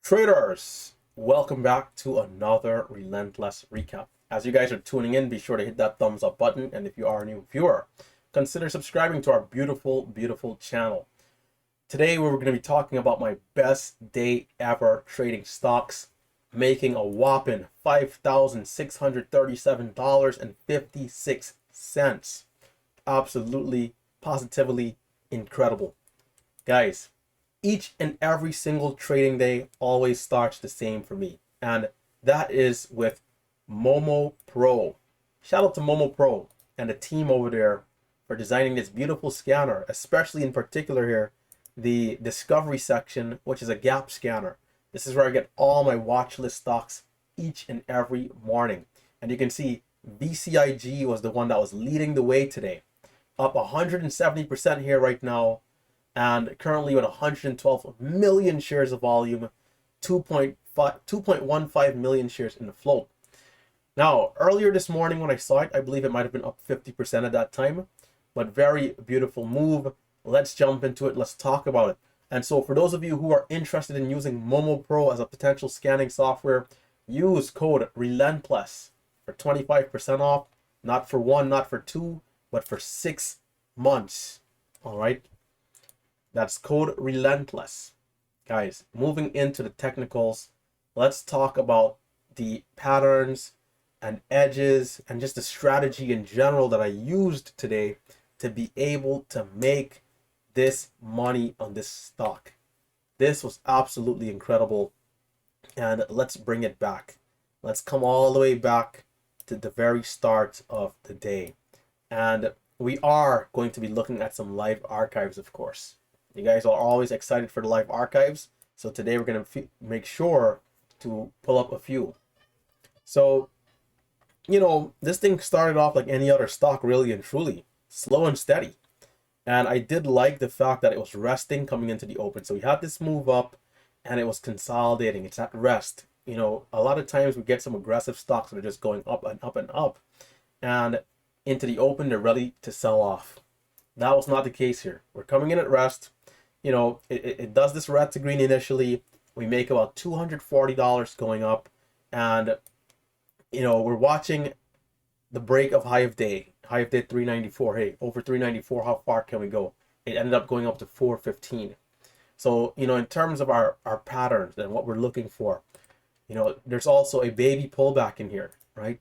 Traders, welcome back to another Relentless recap. As you guys are tuning in, be sure to hit that thumbs up button. And if you are a new viewer, consider subscribing to our beautiful channel. Today, we're going to be talking about my best day ever trading stocks, making a whopping $5,637.56. Absolutely, positively incredible. Guys, each and every single trading day always starts the same for me, and that is with Momo Pro. Shout out to Momo Pro and the team over there for designing this beautiful scanner, especially in particular here, the discovery section, which is a gap scanner. This is where I get all my watch list stocks each and every morning. And you can see VCIG was the one that was leading the way today, up 170% here right now, and currently with 112 million shares of volume, 2.15 million shares in the float. Now, earlier this morning when I saw it, I believe it might have been up 50% at that time, but very beautiful move. Let's jump into it. Let's talk about it. And so for those of you who are interested in using Momo Pro as a potential scanning software, use code Relentless for 25% off, not for one, not for two, but for 6 months. All right. That's code Relentless. Guys, moving into the technicals, let's talk about the patterns and edges and just the strategy in general that I used today to be able to make this money on this stock. This was absolutely incredible. And let's bring it back. Let's come all the way back to the very start of the day. And we are going to be looking at some live archives, of course. You guys are always excited for the live archives. So today we're going to make sure to pull up a few. So, this thing started off like any other stock, really and truly, slow and steady. And I did like the fact that it was resting coming into the open. So we had this move up and it was consolidating. It's at rest. A lot of times we get some aggressive stocks that are just going up and up and up. And into the open, they're ready to sell off. That was not the case here. We're coming in at rest. It does this red to green initially. We make about $240 going up. And, we're watching the break of high of day 394. Hey, over 394, how far can we go? It ended up going up to 415. So, in terms of our patterns and what we're looking for, there's also a baby pullback in here, right?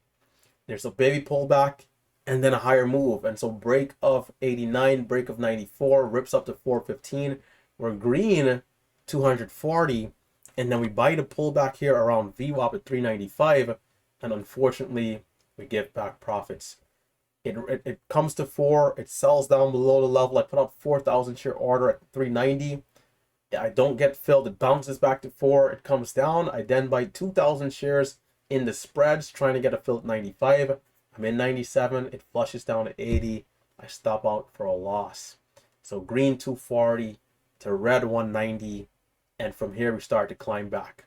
There's a baby pullback and then a higher move. And so break of 89, break of 94, rips up to 415. We're green 240, and then we buy the pullback here around VWAP at 395, and unfortunately we give back profits. It comes to 4, it sells down below the level. I put up 4,000 share order at 390. I don't get filled. It bounces back to 4. It comes down. I then buy 2,000 shares in the spreads, trying to get a fill at 95. I'm in 97. It flushes down at 80. I stop out for a loss. So green 240 to red 190. And from here, we start to climb back.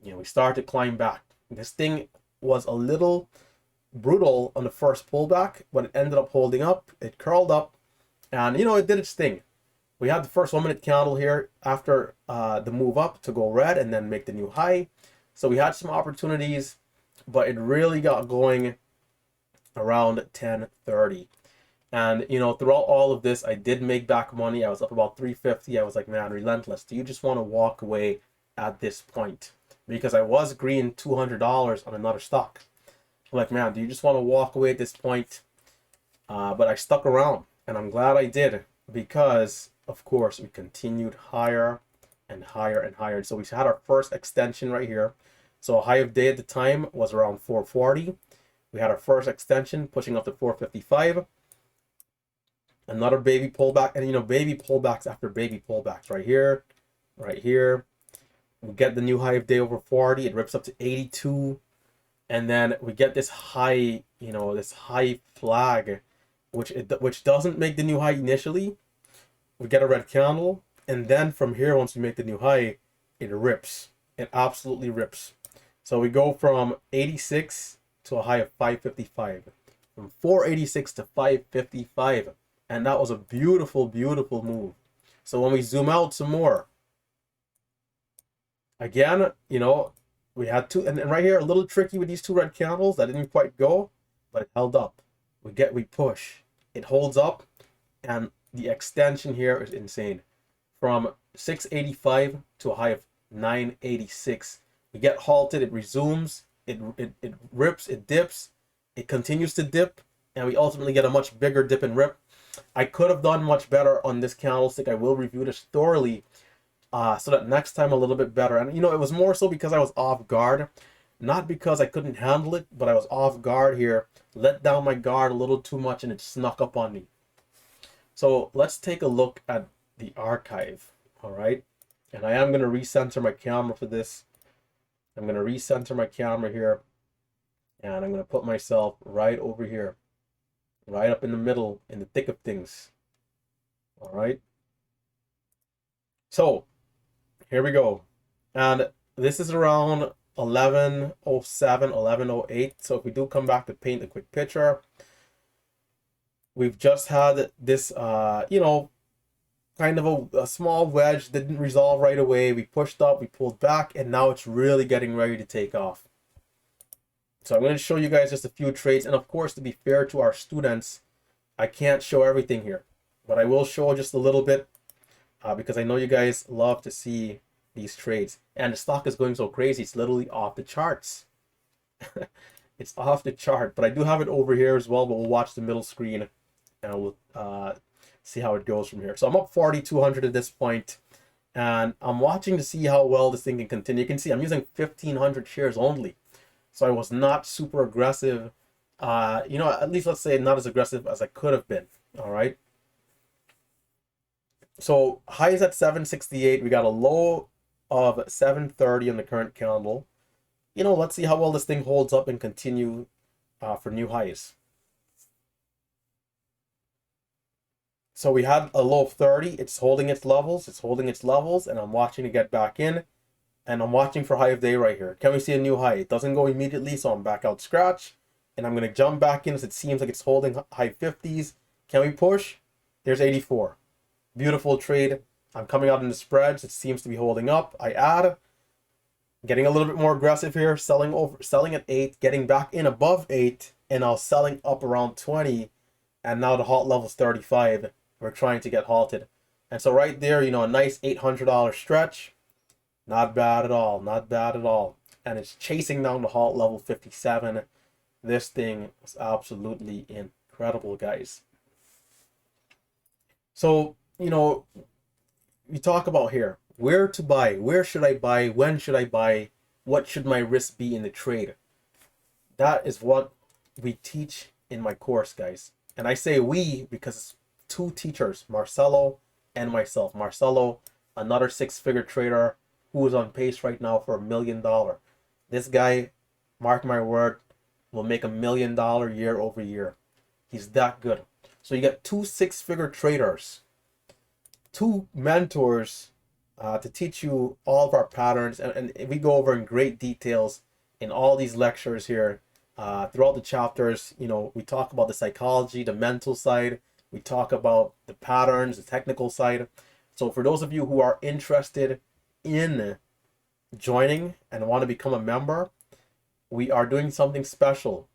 We start to climb back. This thing was a little brutal on the first pullback, but it ended up holding up. It curled up, and it did its thing. We had the first 1 minute candle here after the move up to go red and then make the new high. So we had some opportunities, but it really got going around 10:30. And throughout all of this, I did make back money. I was up about 350. I was like, man, Relentless, do you just want to walk away at this point? Because I was green $200 on another stock. I'm like, man, do you just want to walk away at this point? But I stuck around, and I'm glad I did, because of course we continued higher and higher and higher. So we had our first extension right here. So a high of day at the time was around 440. We had our first extension pushing up to 455. Another baby pullback, and baby pullbacks after baby pullbacks right here, right here. We get the new high of day over 40. It rips up to 82. And then we get this high, this high flag, which doesn't make the new high initially. We get a red candle, and then from here, once we make the new high, it rips. It absolutely rips. So we go from 86 to a high of 555, from 486 to 555, and that was a beautiful move. So when we zoom out some more, Again, you know, we had two, and right here, a little tricky with these two red candles. That didn't quite go, but it held up. We push. It holds up, and the extension here is insane. From 685 to a high of 986. We get halted, it resumes, it rips, it dips, it continues to dip, and we ultimately get a much bigger dip and rip. I could have done much better on this candlestick. I will review this thoroughly so that next time a little bit better. And you know, it was more so because I was off guard, not because I couldn't handle it, but I was off guard here, let down my guard a little too much, and it snuck up on me. So let's take a look at the archive. All right, and I am going to recenter my camera for this. I'm going to recenter my camera here, and I'm going to put myself right over here, right up in the middle, in the thick of things. All right, so here we go, and this is around 11:07, 11:08. So if we do come back to paint a quick picture, we've just had this you know, kind of a small wedge, didn't resolve right away. We pushed up, we pulled back, and now it's really getting ready to take off. So I'm going to show you guys just a few trades, and of course, to be fair to our students, I can't show everything here, but I will show just a little bit because I know you guys love to see these trades. And the stock is going so crazy, it's literally off the charts. It's off the chart, but I do have it over here as well, but we'll watch the middle screen and we'll see how it goes from here. So I'm up 4,200 at this point, and I'm watching to see how well this thing can continue. You can see I'm using 1,500 shares only, so I was not super aggressive. You know, at least let's say not as aggressive as I could have been. All right. So high is at 768. We got a low of 730 on the current candle. You know, let's see how well this thing holds up and continue for new highs. So we had a low of 30. It's holding its levels. It's holding its levels, and I'm watching to get back in, and I'm watching for high of day right here. Can we see a new high? It doesn't go immediately, so I'm back out scratch, and I'm going to jump back in as it seems like it's holding high 50s. Can we push? There's 84. Beautiful trade. I'm coming out in the spreads. It seems to be holding up. I add, getting a little bit more aggressive here, selling at 8, getting back in above 8, and now selling up around 20, and now the halt level is 35. We're trying to get halted. And so right there, you know, a nice $800 stretch. Not bad at all. Not bad at all. And it's chasing down the halt level 57. This thing is absolutely incredible, guys. So, you know, we talk about here, where to buy, where should I buy, when should I buy, what should my risk be in the trade? That is what we teach in my course, guys. And I say we because it's two teachers, Marcelo and myself. Marcelo, another 6-figure trader who is on pace right now for $1 million. This guy, mark my word, will make $1 million year over year. He's that good. So you get two 6-figure traders, two mentors to teach you all of our patterns, and we go over in great details in all these lectures here. Throughout the chapters, you know, we talk about the psychology, the mental side. We talk about the patterns, the technical side. So for those of you who are interested in joining and want to become a member, we are doing something special.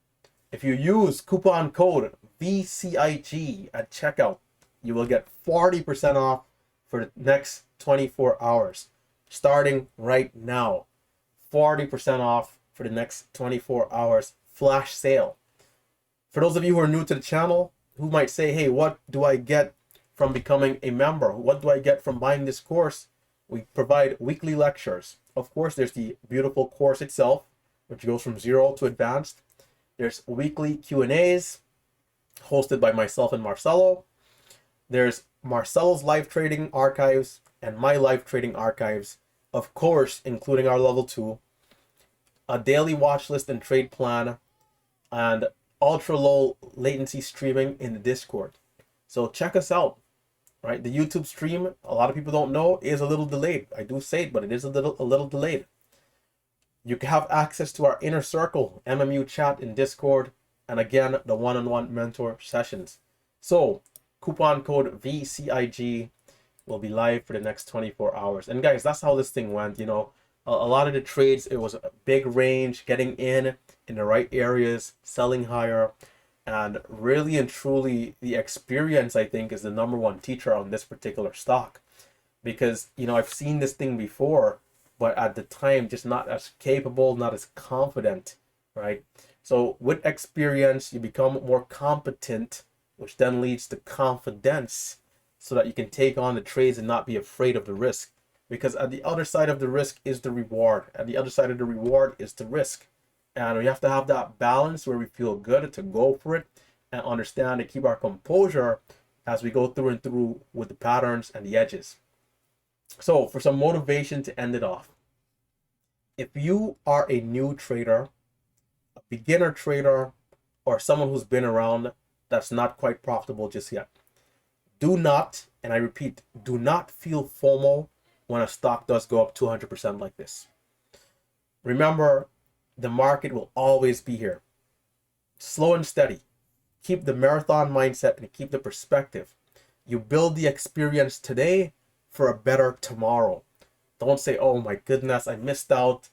If you use coupon code VCIG at checkout, you will get 40% off for the next 24 hours, starting right now. 40% off for the next 24 hours, flash sale. For those of you who are new to the channel, who might say, hey, what do I get from becoming a member? What do I get from buying this course? We provide weekly lectures. Of course, there's the beautiful course itself, which goes from 0 to advanced. There's weekly Q&As hosted by myself and Marcelo. There's Marcelo's live trading archives and my live trading archives, of course, including our level 2, a daily watch list and trade plan, and ultra low latency streaming in the Discord. So check us out, right? The YouTube stream, a lot of people don't know, is a little delayed. I do say it, but it is a little delayed. You can have access to our inner circle, MMU chat in Discord, and again, the one-on-one mentor sessions. So coupon code VCIG will be live for the next 24 hours. And guys, that's how this thing went. You know, A lot of the trades, it was a big range, getting in the right areas, selling higher. And really and truly, the experience, I think, is the number one teacher on this particular stock. Because, I've seen this thing before, but at the time, just not as capable, not as confident, right? So with experience, you become more competent, which then leads to confidence, so that you can take on the trades and not be afraid of the risk. Because at the other side of the risk is the reward. At the other side of the reward is the risk. And we have to have that balance where we feel good to go for it and understand and keep our composure as we go through and through with the patterns and the edges. So for some motivation to end it off, if you are a new trader, a beginner trader, or someone who's been around that's not quite profitable just yet, do not, and I repeat, do not feel FOMO when a stock does go up 200% like this. Remember, the market will always be here. Slow and steady. Keep the marathon mindset and keep the perspective. You build the experience today for a better tomorrow. Don't say, oh my goodness, I missed out.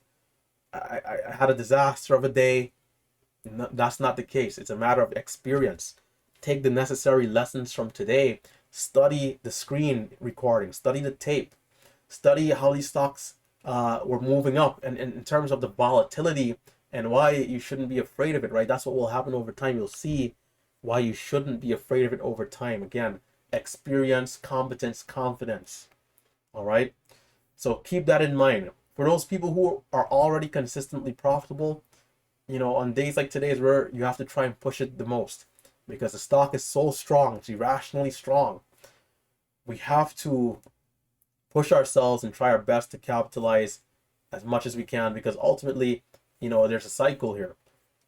I had a disaster of a day. No, that's not the case. It's a matter of experience. Take the necessary lessons from today. Study the screen recording. Study the tape. Study how these stocks were moving up, and in terms of the volatility and why you shouldn't be afraid of it, right? That's what will happen over time. You'll see why you shouldn't be afraid of it over time. Again, experience, competence, confidence. All right. So keep that in mind. For those people who are already consistently profitable, on days like today is where you have to try and push it the most, because the stock is so strong. It's irrationally strong. We have to push ourselves and try our best to capitalize as much as we can, because ultimately, there's a cycle here.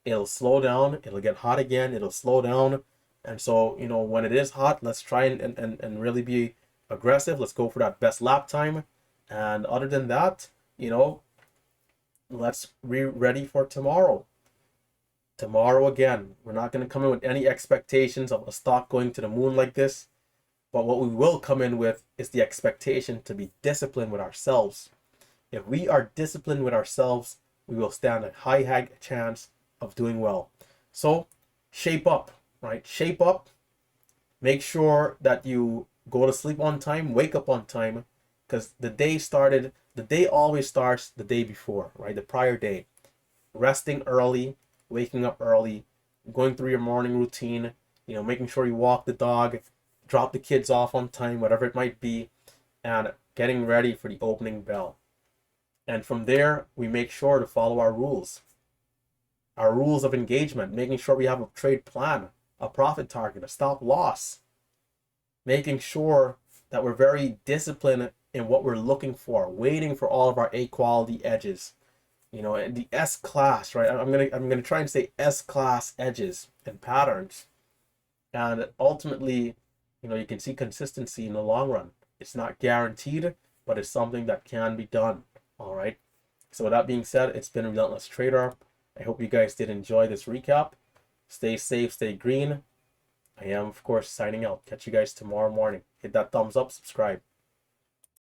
It'll slow down, it'll get hot again, it'll slow down. And so, when it is hot, let's try and really be aggressive. Let's go for that best lap time. And other than that, let's be ready for tomorrow. Tomorrow again, we're not going to come in with any expectations of a stock going to the moon like this. But what we will come in with is the expectation to be disciplined with ourselves. If we are disciplined with ourselves, we will stand a high chance of doing well. So shape up, right? Shape up. Make sure that you go to sleep on time, wake up on time, because the day always starts the day before, right? The prior day. Resting early, waking up early, going through your morning routine, making sure you walk the dog, drop the kids off on time, whatever it might be, and getting ready for the opening bell. And from there, we make sure to follow our rules of engagement, making sure we have a trade plan, a profit target, a stop loss, making sure that we're very disciplined in what we're looking for, waiting for all of our A quality edges, and the S class, right? I'm gonna try and say S class edges and patterns, and ultimately, you can see consistency in the long run. It's not guaranteed, but it's something that can be done. All right. So with that being said, it's been a Relentless Trader. I hope you guys did enjoy this recap. Stay safe, stay green. I am, of course, signing out. Catch you guys tomorrow morning. Hit that thumbs up, subscribe.